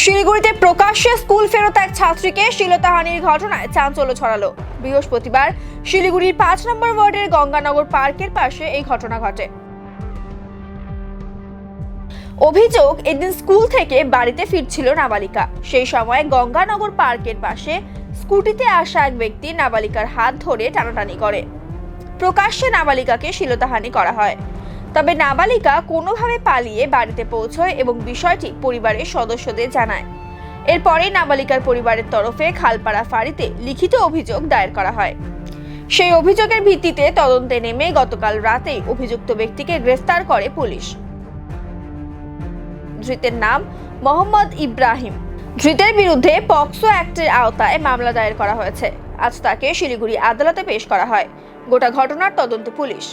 শিলিগুড়িতে প্রকাশ্যে স্কুল ফেরত এক ছাত্রীকে শ্লীলতাহানির ঘটনায় চাঞ্চল্য ছড়ালো। বৃহস্পতিবার শিলিগুড়ির ৫ নম্বর ওয়ার্ডের গঙ্গানগর পার্কের পাশে এই ঘটনা ঘটে। অভিযোগ, এদিন স্কুল থেকে বাড়িতে ফিরছিল নাবালিকা। সেই সময় গঙ্গানগর পার্কের পাশে স্কুটিতে আসা এক ব্যক্তি নাবালিকার হাত ধরে টানাটানি করে। প্রকাশ্যে নাবালিকাকে শ্লীলতাহানি করা হয়। তবে নাবালিকা কোনোভাবে পালিয়ে বাড়িতে পৌঁছয় এবং বিষয়টি পরিবারের সদস্যদের জানায়। এরপরে নাবালিকার পরিবারের তরফে খালপাড়া ফাঁড়িতে লিখিত অভিযোগ দায়ের করা হয়। সেই অভিযোগের ভিত্তিতে তদন্তে নেমে গতকাল রাতেই অভিযুক্ত ব্যক্তিকে গ্রেফতার করে পুলিশ। ধৃতের নাম মোহাম্মদ ইব্রাহিম। ধৃতের বিরুদ্ধে পক্সো অ্যাক্টের আওতায় মামলা দায়ের করা হয়েছে। আজ তাকে শিলিগুড়ি আদালতে পেশ করা হয়। গোটা ঘটনার তদন্তে পুলিশ।